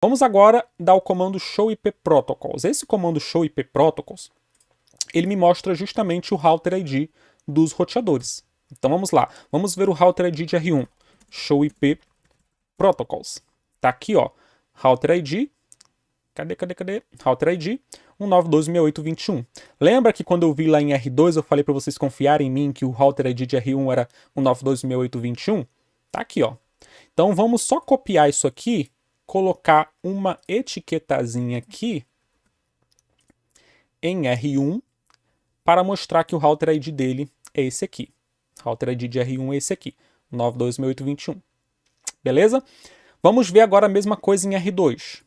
Vamos agora dar o comando show IP protocols. Esse comando show IP protocols, ele me mostra justamente o router ID dos roteadores. Então vamos lá, vamos ver o router ID de R1, show IP protocols. Tá aqui, ó, router ID, cadê? Router ID 192.6821. Lembra que quando eu vi lá em R2 eu falei para vocês confiarem em mim que o router ID de R1 era 192.6821? Tá aqui, ó. Então vamos só copiar isso aqui, colocar uma etiquetazinha aqui em R1 para mostrar que o router ID dele é esse aqui. Router ID de R1 é esse aqui, 192.6821. Beleza? Vamos ver agora a mesma coisa em R2.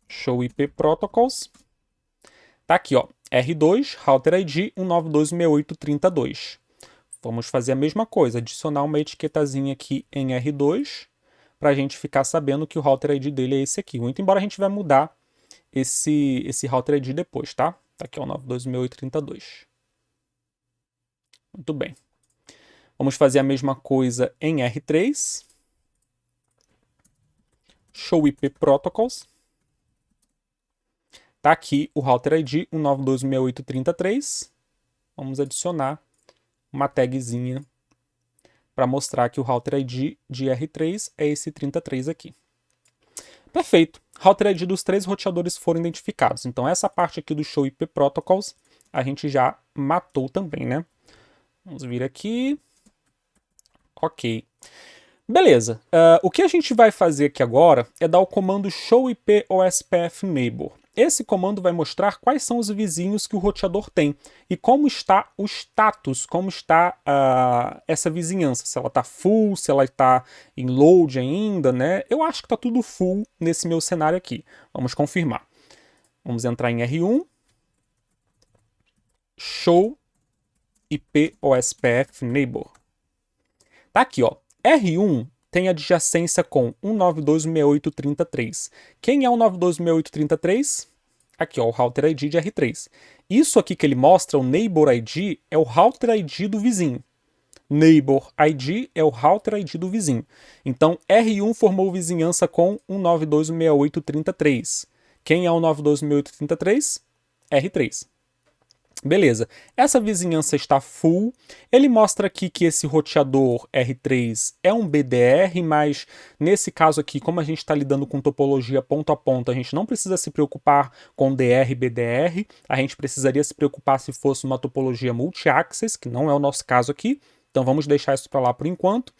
Show IP Protocols. Tá aqui, ó, R2, router ID 192.6832. Vamos fazer a mesma coisa, adicionar uma etiquetazinha aqui em R2 para a gente ficar sabendo que o router ID dele é esse aqui. Muito embora a gente vai mudar esse router ID depois, tá? Tá aqui, ó, 192.6832. Muito bem. Vamos fazer a mesma coisa em R3. Show IP Protocols. Tá aqui o router ID 192.6833. Vamos adicionar uma tagzinha para mostrar que o router ID de R3 é esse 33 aqui. Perfeito. Router ID dos 3 roteadores foram identificados. Então essa parte aqui do Show IP Protocols a gente já matou também, né? Vamos vir aqui. Ok. Beleza. O que a gente vai fazer aqui agora é dar o comando Show IP OSPF Neighbor. Esse comando vai mostrar quais são os vizinhos que o roteador tem e como está o status, como está essa vizinhança, se ela está full, se ela está em load ainda, né? Eu acho que está tudo full nesse meu cenário aqui. Vamos confirmar. Vamos entrar em R1, Show IP OSPF Neighbor. Tá aqui, ó. R1 tem adjacência com 192.6833. Quem é o 192.6833? Aqui, ó, o router ID de R3. Isso aqui que ele mostra, o Neighbor ID, é o router ID do vizinho. Neighbor ID é o router ID do vizinho. Então, R1 formou vizinhança com 192.6833. Quem é o 192.6833? R3. Beleza, essa vizinhança está full. Ele mostra aqui que esse roteador R3 é um BDR, mas nesse caso aqui, como a gente está lidando com topologia ponto a ponto, a gente não precisa se preocupar com DR e BDR, a gente precisaria se preocupar se fosse uma topologia multi-access, que não é o nosso caso aqui, então vamos deixar isso para lá por enquanto.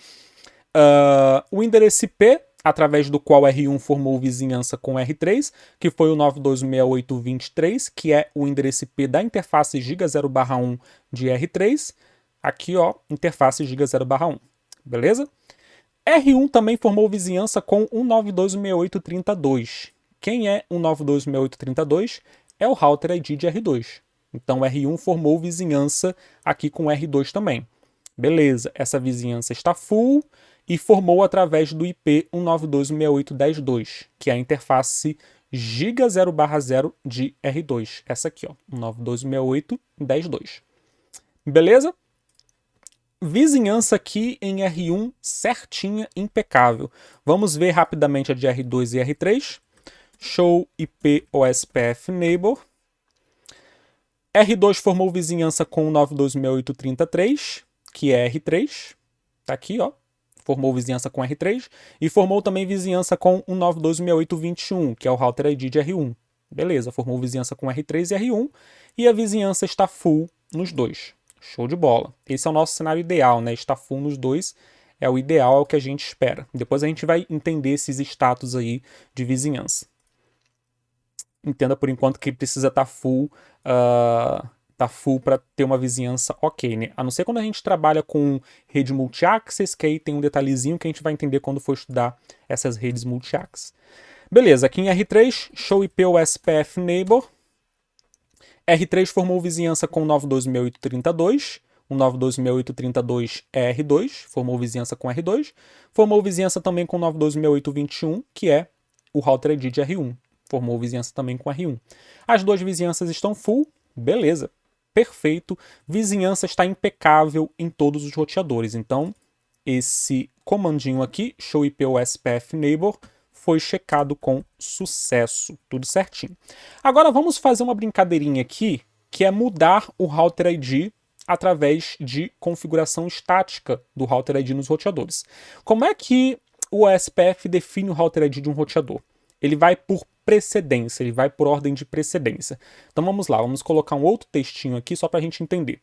O endereço IP, através do qual R1 formou vizinhança com R3, que foi o 92.6823, que é o endereço IP da interface giga0/1 de R3. Aqui, ó, interface giga0/1. Beleza? R1 também formou vizinhança com 192.6832. Quem é 192.6832? É o router ID de R2. Então, R1 formou vizinhança aqui com R2 também. Beleza, essa vizinhança está full e formou através do IP 192.6812, que é a interface giga0/0 de R2. Essa aqui, ó, 192.6812. Beleza? Vizinhança aqui em R1 certinha, impecável. Vamos ver rapidamente a de R2 e R3. Show IP OSPF Neighbor. R2 formou vizinhança com 192.6833, que é R3. Tá aqui, ó. Formou vizinhança com R3 e formou também vizinhança com 192.6821, que é o router ID de R1. Beleza, formou vizinhança com R3 e R1 e a vizinhança está full nos dois. Show de bola. Esse é o nosso cenário ideal, né? Está full nos dois, é o ideal, é o que a gente espera. Depois a gente vai entender esses status aí de vizinhança. Entenda por enquanto que precisa estar full, para ter uma vizinhança ok, né? A não ser quando a gente trabalha com rede multi-access, que aí tem um detalhezinho que a gente vai entender quando for estudar essas redes multi-access. Beleza, aqui em R3, Show IP OSPF Neighbor. R3 formou vizinhança com 192.6832. 192.6832 é R2, formou vizinhança com R2. Formou vizinhança também com 192.6821, que é o router ID de R1. Formou vizinhança também com R1. As duas vizinhanças estão full, beleza. Perfeito, vizinhança está impecável em todos os roteadores. Então, esse comandinho aqui, show IP OSPF Neighbor, foi checado com sucesso, tudo certinho. Agora vamos fazer uma brincadeirinha aqui, que é mudar o Router ID através de configuração estática do Router ID nos roteadores. Como é que o OSPF define o Router ID de um roteador? Ele vai por precedência, ele vai por ordem de precedência. Então vamos lá, vamos colocar um outro textinho aqui só para a gente entender.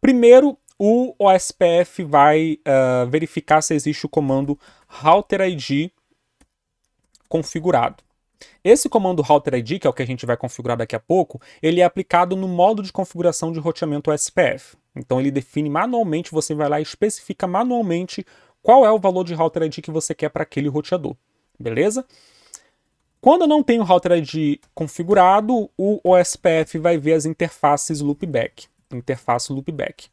Primeiro, o OSPF vai verificar se existe o comando Router ID configurado. Esse comando Router ID, que é o que a gente vai configurar daqui a pouco, ele é aplicado no modo de configuração de roteamento OSPF. Então ele define manualmente, você vai lá e especifica manualmente qual é o valor de Router ID que você quer para aquele roteador. Beleza? Quando eu não tenho o Router ID configurado, o OSPF vai ver as interfaces loopback. Interface loopback.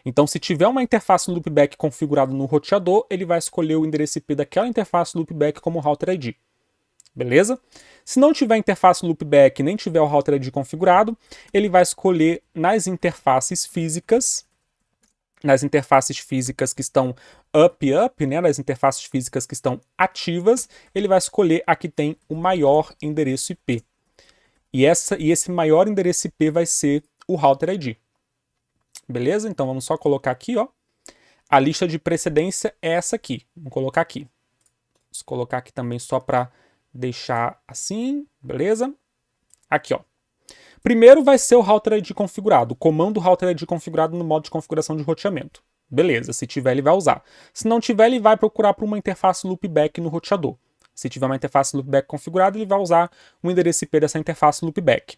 Então, se tiver uma interface loopback configurada no roteador, ele vai escolher o endereço IP daquela interface loopback como Router ID. Beleza? Se não tiver interface loopback nem tiver o Router ID configurado, ele vai escolher nas interfaces físicas que estão up, né, nas interfaces físicas que estão ativas, ele vai escolher a que tem o maior endereço IP. E esse maior endereço IP vai ser o Router ID. Beleza? Então vamos só colocar aqui, ó. A lista de precedência é essa aqui. Vamos colocar aqui. Vamos colocar aqui também só para deixar assim, beleza? Aqui, ó. Primeiro vai ser o Router ID configurado, o comando Router ID configurado no modo de configuração de roteamento. Beleza, se tiver ele vai usar. Se não tiver, ele vai procurar por uma interface loopback no roteador. Se tiver uma interface loopback configurada, ele vai usar o endereço IP dessa interface loopback.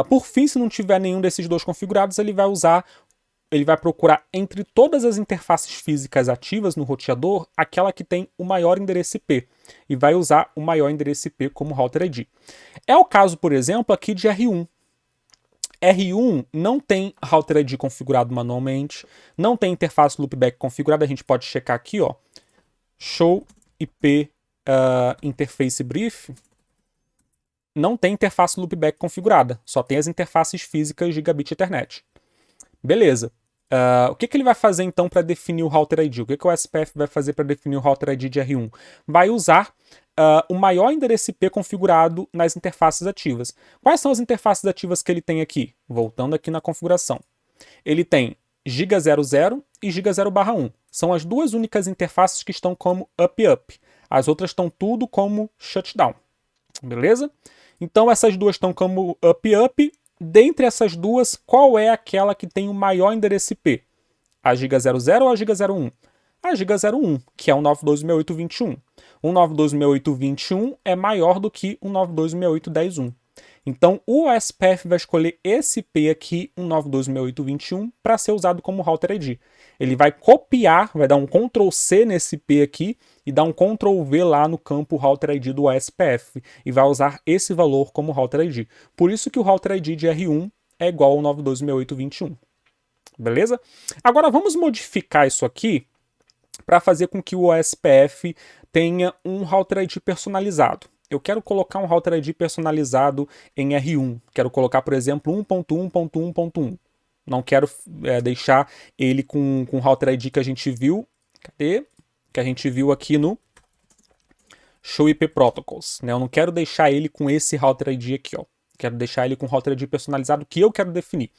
Por fim, se não tiver nenhum desses dois configurados, ele vai procurar entre todas as interfaces físicas ativas no roteador, aquela que tem o maior endereço IP, e vai usar o maior endereço IP como Router ID. É o caso, por exemplo, aqui de R1. R1 não tem Router ID configurado manualmente, não tem interface loopback configurada, a gente pode checar aqui, ó, show IP interface brief, não tem interface loopback configurada, só tem as interfaces físicas Gigabit Ethernet. Beleza. O que ele vai fazer então para definir o Router ID? O que o OSPF vai fazer para definir o Router ID de R1? Vai usar o maior endereço IP configurado nas interfaces ativas. Quais são as interfaces ativas que ele tem aqui? Voltando aqui na configuração. Ele tem Giga00 e Giga0/1. São as duas únicas interfaces que estão como up. As outras estão tudo como shutdown. Beleza? Então essas duas estão como up. Dentre essas duas, qual é aquela que tem o maior endereço IP? A Giga00 ou a Giga01? A Giga01, que é o 92.168.21. O 92.168.21 é maior do que o 92.168.10.1. Então, o OSPF vai escolher esse IP aqui, 192.168.21, para ser usado como Router ID. Ele vai copiar, vai dar um Ctrl+C nesse IP aqui e dar um Ctrl+V lá no campo Router ID do OSPF e vai usar esse valor como Router ID. Por isso que o Router ID de R1 é igual ao 92.168.21. Beleza? Agora vamos modificar isso aqui para fazer com que o OSPF tenha um Router ID personalizado. Eu quero colocar um Router ID personalizado em R1. Quero colocar, por exemplo, 1.1.1.1. Não quero deixar ele com o Router ID que a gente viu. Cadê? Que a gente viu aqui no Show IP Protocols. Né? Eu não quero deixar ele com esse Router ID aqui. Ó. Quero deixar ele com o Router ID personalizado que eu quero definir.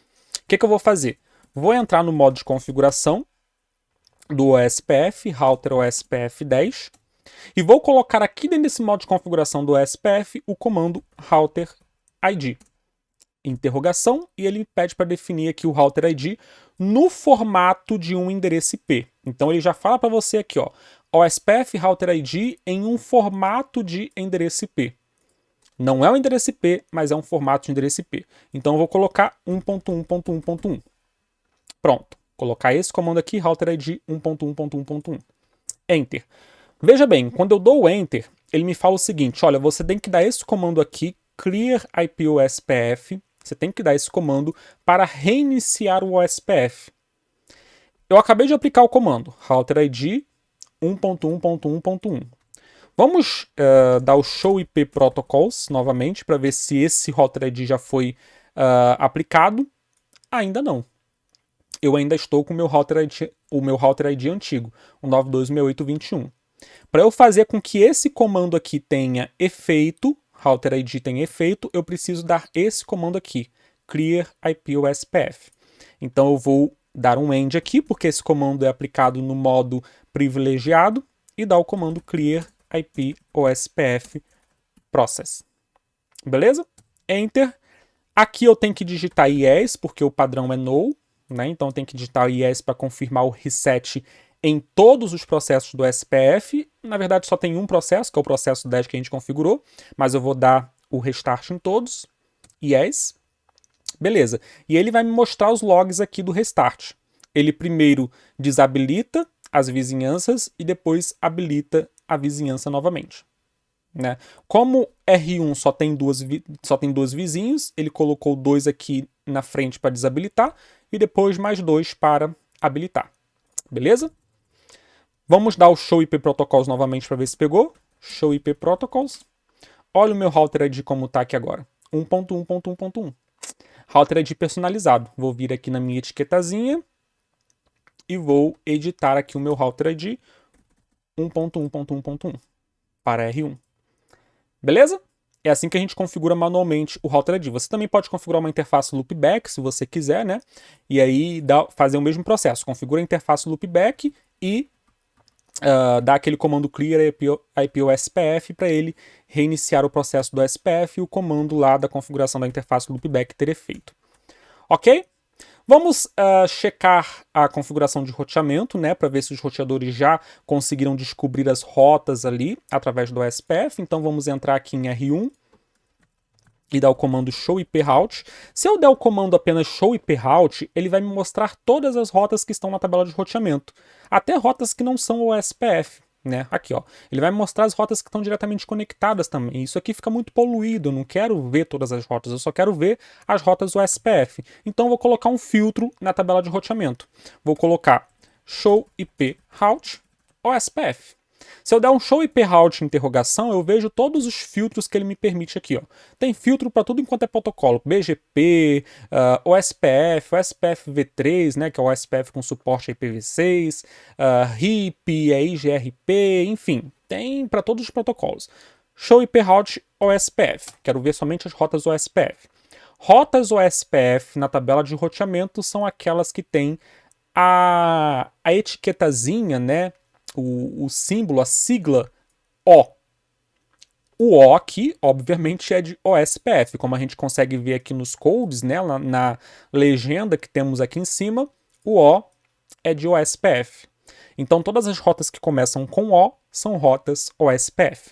O que eu vou fazer? Vou entrar no modo de configuração do OSPF, Router OSPF 10. E vou colocar aqui dentro desse modo de configuração do OSPF o comando Router ID. Interrogação, e ele pede para definir aqui o Router ID no formato de um endereço IP. Então ele já fala para você aqui, ó, OSPF Router ID em um formato de endereço IP. Não é um endereço IP, mas é um formato de endereço IP. Então eu vou colocar 1.1.1.1. Pronto. Colocar esse comando aqui, Router ID 1.1.1.1. Enter. Veja bem, quando eu dou o Enter, ele me fala o seguinte, olha, você tem que dar esse comando aqui, Clear IP OSPF, você tem que dar esse comando para reiniciar o OSPF. Eu acabei de aplicar o comando, Router ID 1.1.1.1. Vamos dar o Show IP Protocols novamente, para ver se esse Router ID já foi aplicado. Ainda não. Eu ainda estou com o meu Router ID antigo, o 92.168.21. Para eu fazer com que esse comando aqui tenha efeito, router ID tenha efeito, eu preciso dar esse comando aqui, clear IP OSPF. Então eu vou dar um end aqui, porque esse comando é aplicado no modo privilegiado, e dar o comando clear IP OSPF process. Beleza? Enter. Aqui eu tenho que digitar yes, porque o padrão é no, né? Então eu tenho que digitar yes para confirmar o reset em todos os processos do SPF. Na verdade só tem um processo, que é o processo 10 que a gente configurou, mas eu vou dar o restart em todos. Yes. Beleza. E ele vai me mostrar os logs aqui do restart. Ele primeiro desabilita as vizinhanças e depois habilita a vizinhança novamente. Né? Como R1 só tem dois vizinhos, ele colocou 2 aqui na frente para desabilitar e depois mais 2 para habilitar. Beleza? Vamos dar o Show IP Protocols novamente para ver se pegou. Show IP Protocols. Olha o meu router ID como está aqui agora. 1.1.1.1. Router ID personalizado. Vou vir aqui na minha etiquetazinha e vou editar aqui o meu router ID 1.1.1.1 para R1. Beleza? É assim que a gente configura manualmente o router ID. Você também pode configurar uma interface loopback, se você quiser, né? E aí fazer o mesmo processo. Configura a interface loopback e dá aquele comando clear IP OSPF para ele reiniciar o processo do SPF e o comando lá da configuração da interface loopback ter efeito. Ok? Vamos checar a configuração de roteamento, né, para ver se os roteadores já conseguiram descobrir as rotas ali através do SPF. Então vamos entrar aqui em R1 e dar o comando show IP route. Se eu der o comando apenas show IP route, ele vai me mostrar todas as rotas que estão na tabela de roteamento, até rotas que não são o SPF. Né? Aqui, ó. Ele vai mostrar as rotas que estão diretamente conectadas também. Isso aqui fica muito poluído, eu não quero ver todas as rotas, eu só quero ver as rotas do SPF. Então eu vou colocar um filtro na tabela de roteamento. Vou colocar show IP route OSPF. Se eu der um show IP route interrogação, eu vejo todos os filtros que ele me permite aqui. Ó. Tem filtro para tudo enquanto é protocolo. BGP, OSPF, OSPF V3, né, que é o OSPF com suporte a IPv6, RIP, IGRP, enfim, tem para todos os protocolos. Show IP route OSPF. Quero ver somente as rotas OSPF. Rotas OSPF na tabela de roteamento são aquelas que têm a etiquetazinha, né? O símbolo, a sigla O. O O aqui, obviamente, é de OSPF, como a gente consegue ver aqui nos codes, né, na legenda que temos aqui em cima, o O é de OSPF. Então, todas as rotas que começam com O são rotas OSPF.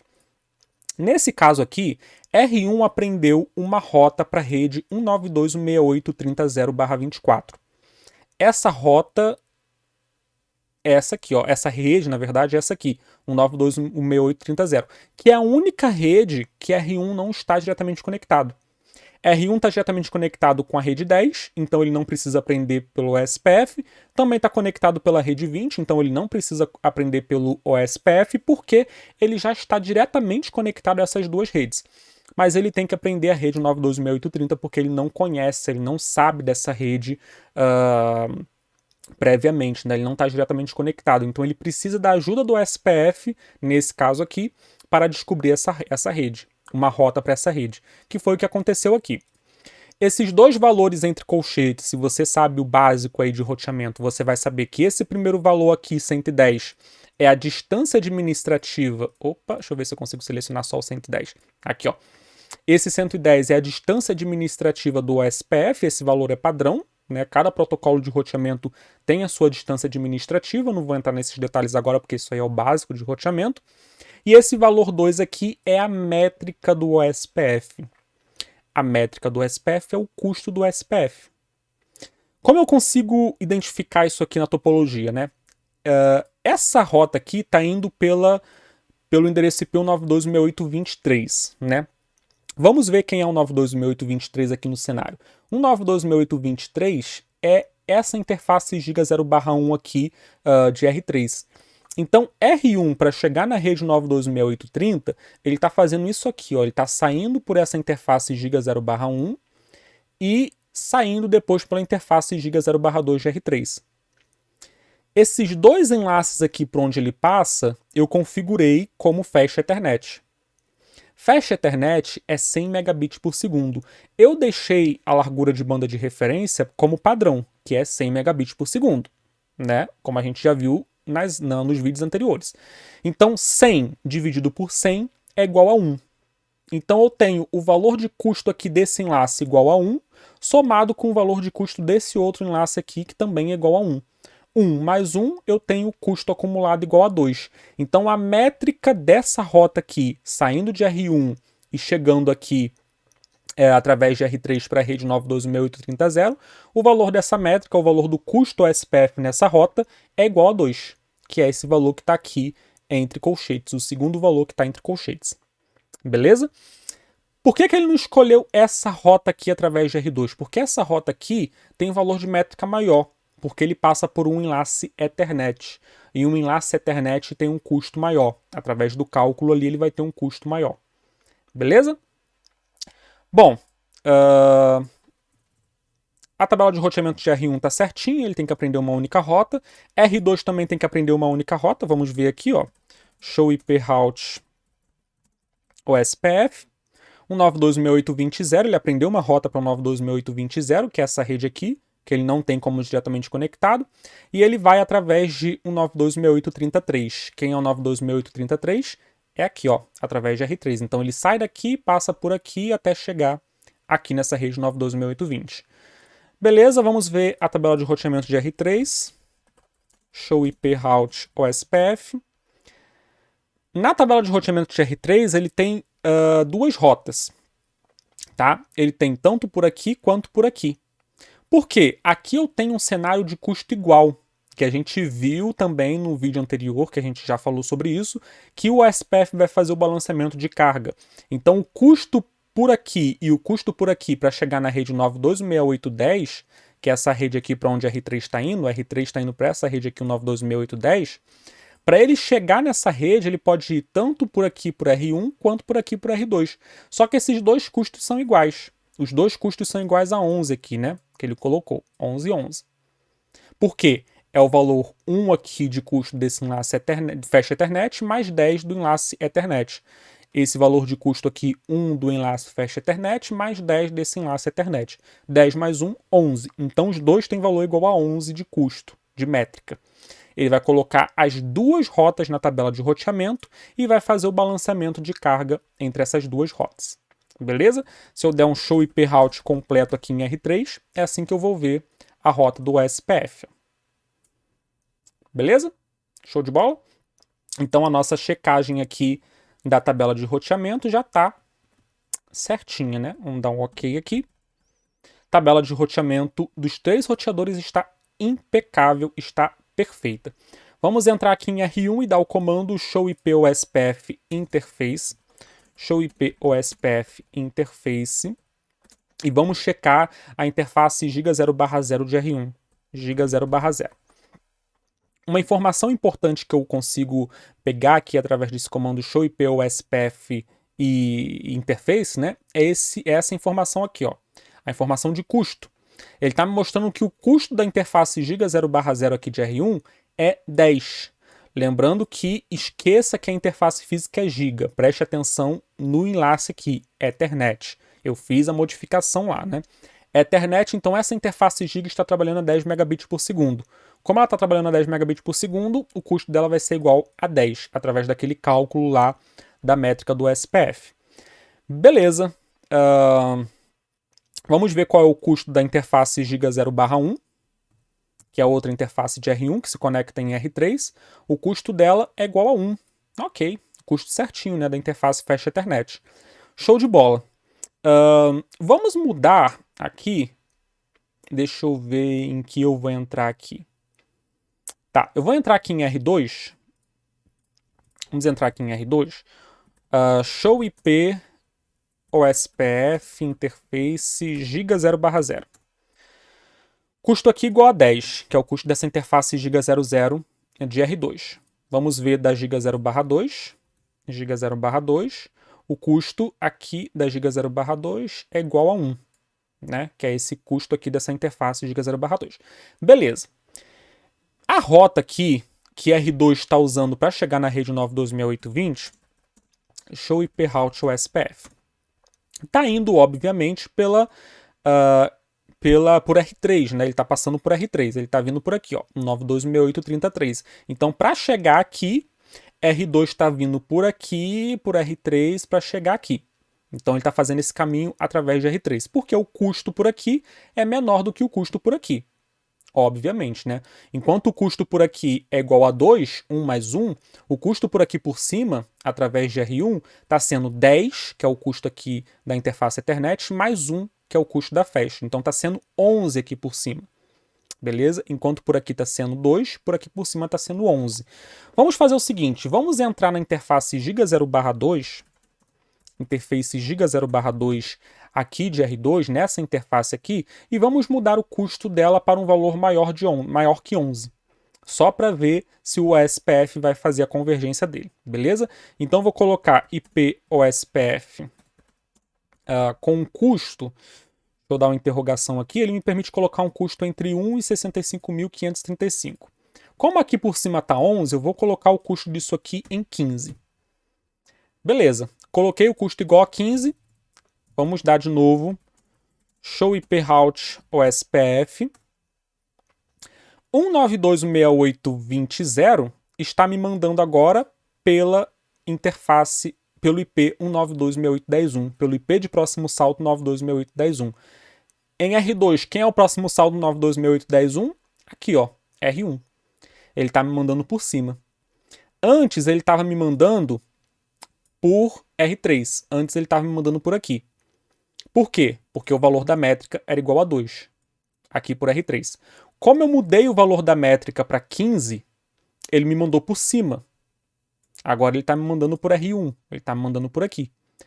Nesse caso aqui, R1 aprendeu uma rota para a rede 192.168.30.0/24. Essa rota essa aqui, ó, essa rede, na verdade, é essa aqui, 192.168.30.0, que é a única rede que R1 não está diretamente conectado. R1 está diretamente conectado com a rede 10, então ele não precisa aprender pelo OSPF, também está conectado pela rede 20, então ele não precisa aprender pelo OSPF, porque ele já está diretamente conectado a essas duas redes. Mas ele tem que aprender a rede 192.168.30 porque ele não conhece, ele não sabe dessa rede previamente, né? Ele não está diretamente conectado, então ele precisa da ajuda do SPF, nesse caso aqui, para descobrir essa rede, uma rota para essa rede, que foi o que aconteceu aqui. Esses dois valores entre colchetes, se você sabe o básico aí de roteamento, você vai saber que esse primeiro valor aqui, 110, é a distância administrativa. Opa, deixa eu ver se eu consigo selecionar só o 110. Aqui, ó. Esse 110 é a distância administrativa do OSPF, esse valor é padrão, né? Cada protocolo de roteamento tem a sua distância administrativa, não vou entrar nesses detalhes agora porque isso aí é o básico de roteamento. E esse valor 2 aqui é a métrica do OSPF. A métrica do OSPF é o custo do OSPF. Como eu consigo identificar isso aqui na topologia, né? Essa rota aqui está indo pelo endereço IP 192.168.23, né? Vamos ver quem é o 192.168.23 aqui no cenário. O 192.168.23 é essa interface giga 0/1 aqui de R3. Então, R1, para chegar na rede 192.168.30, ele está fazendo isso aqui, ó, ele está saindo por essa interface giga 0/1 e saindo depois pela interface giga 0/2 de R3. Esses dois enlaces aqui por onde ele passa, eu configurei como Fast Ethernet. Fast Ethernet é 100 megabits por segundo. Eu deixei a largura de banda de referência como padrão, que é 100 megabits por segundo, né? Como a gente já viu nos vídeos anteriores. Então, 100 dividido por 100 é igual a 1. Então, eu tenho o valor de custo aqui desse enlace igual a 1, somado com o valor de custo desse outro enlace aqui, que também é igual a 1. 1 mais 1, eu tenho o custo acumulado igual a 2. Então, a métrica dessa rota aqui, saindo de R1 e chegando aqui através de R3 para a rede 9.12.6.830.0, o valor dessa métrica, o valor do custo SPF nessa rota, é igual a 2, que é esse valor que está aqui entre colchetes, o segundo valor que está entre colchetes. Beleza? Por que ele não escolheu essa rota aqui através de R2? Porque essa rota aqui tem um valor de métrica maior, porque ele passa por um enlace Ethernet. E um enlace Ethernet tem um custo maior. Através do cálculo ali ele vai ter um custo maior. Beleza? Bom, a tabela de roteamento de R1 está certinha, ele tem que aprender uma única rota. R2 também tem que aprender uma única rota. Vamos ver aqui, ó. Show IP Route OSPF. O 9.12.6.820.0, ele aprendeu uma rota para o 9.12.6.820.0, que é essa rede aqui, que ele não tem como diretamente conectado, e ele vai através de um 9.12.6.830.3. Quem é o 9.12.6.830.3? É aqui, ó, através de R3. Então ele sai daqui, passa por aqui até chegar aqui nessa rede 9.12.6.820. Beleza, vamos ver a tabela de roteamento de R3. Show IP Route OSPF. Na tabela de roteamento de R3, ele tem duas rotas, tá? Ele tem tanto por aqui quanto por aqui. Por quê? Aqui eu tenho um cenário de custo igual, que a gente viu também no vídeo anterior, que a gente já falou sobre isso, que o SPF vai fazer o balanceamento de carga. Então o custo por aqui e o custo por aqui para chegar na rede 9.12.6.810, que é essa rede aqui para onde a R3 está indo, a R3 está indo para essa rede aqui, o 9.12.6.810, para ele chegar nessa rede, ele pode ir tanto por aqui por R1, quanto por aqui por R2. Só que esses dois custos são iguais. Os dois custos são iguais a 11 aqui, né? Que ele colocou, 11 e 11. Por quê? É o valor 1 aqui de custo desse enlace Ethernet, Fast Ethernet, mais 10 do enlace Ethernet. Esse valor de custo aqui, 1 do enlace Fast Ethernet, mais 10 desse enlace Ethernet. 10 mais 1, 11. Então, os dois têm valor igual a 11 de custo, de métrica. Ele vai colocar as duas rotas na tabela de roteamento e vai fazer o balanceamento de carga entre essas duas rotas. Beleza? Se eu der um show IP route completo aqui em R3, é assim que eu vou ver a rota do SPF. Beleza? Show de bola? Então a nossa checagem aqui da tabela de roteamento já está certinha, né? Vamos dar um OK aqui. Tabela de roteamento dos três roteadores está impecável, está perfeita. Vamos entrar aqui em R1 e dar o comando show IP OSPF interface. Show IP OSPF interface. E vamos checar a interface giga 0/0 de R1. Giga 0/0. Uma informação importante que eu consigo pegar aqui através desse comando show IP OSPF e interface, né? É essa informação aqui, ó. A informação de custo. Ele está me mostrando que o custo da interface giga 0/0 aqui de R1 é 10. Lembrando que esqueça que a interface física é giga. Preste atenção no enlace aqui, Ethernet. Eu fiz a modificação lá, né? Ethernet, então essa interface giga está trabalhando a 10 megabits por segundo. Como ela está trabalhando a 10 megabits por segundo, o custo dela vai ser igual a 10, através daquele cálculo lá da métrica do SPF. Beleza. Vamos ver qual é o custo da interface giga 0/1, que é a outra interface de R1 que se conecta em R3. O custo dela é igual a 1. Ok, custo certinho, né, da interface Fast Ethernet. Show de bola. Vamos mudar aqui. Deixa eu ver em que eu vou entrar aqui. Tá, eu vou entrar aqui em R2. Vamos entrar aqui em R2. Show IP OSPF interface giga 0/0. Custo aqui igual a 10, que é o custo dessa interface giga 00 de R2. Vamos ver da giga 0/2. Giga 0/2. O custo aqui da giga 0/2 é igual a 1, né? Que é esse custo aqui dessa interface giga 0/2. Beleza. A rota aqui que R2 está usando para chegar na rede 9.268.20, show IP route OSPF. Está indo, obviamente, por R3, né? Ele está passando por R3, ele está vindo por aqui, ó, 9.268.33. Então, para chegar aqui, R2 está vindo por aqui, por R3, para chegar aqui. Então, ele está fazendo esse caminho através de R3, porque o custo por aqui é menor do que o custo por aqui. Obviamente, né? Enquanto o custo por aqui é igual a 2, 1 mais 1, o custo por aqui por cima, através de R1, está sendo 10, que é o custo aqui da interface Ethernet, mais 1, que é o custo da flash. Então, está sendo 11 aqui por cima. Beleza? Enquanto por aqui está sendo 2, por aqui por cima está sendo 11. Vamos fazer o seguinte, vamos entrar na interface giga0/2, interface giga0/2 aqui de R2, nessa interface aqui, e vamos mudar o custo dela para um valor maior que 11. Só para ver se o OSPF vai fazer a convergência dele, beleza? Então vou colocar IP OSPF com um custo, deixa eu dar uma interrogação aqui, ele me permite colocar um custo entre 1 e 65.535. Como aqui por cima está 11, eu vou colocar o custo disso aqui em 15. Beleza, coloquei o custo igual a 15, vamos dar de novo show IP route OSPF. 192.168.20 está me mandando agora pela interface, pelo IP 192.168.10.1, pelo IP de próximo salto 92.168.10.1. Em R2, quem é o próximo salto 92.168.10.1? Aqui, ó, R1. Ele está me mandando por cima. Antes ele estava me mandando por R3. Antes ele estava me mandando por aqui. Por quê? Porque o valor da métrica era igual a 2. Aqui por R3. Como eu mudei o valor da métrica para 15, ele me mandou por cima. Agora ele está me mandando por R1. Ele está me mandando por aqui.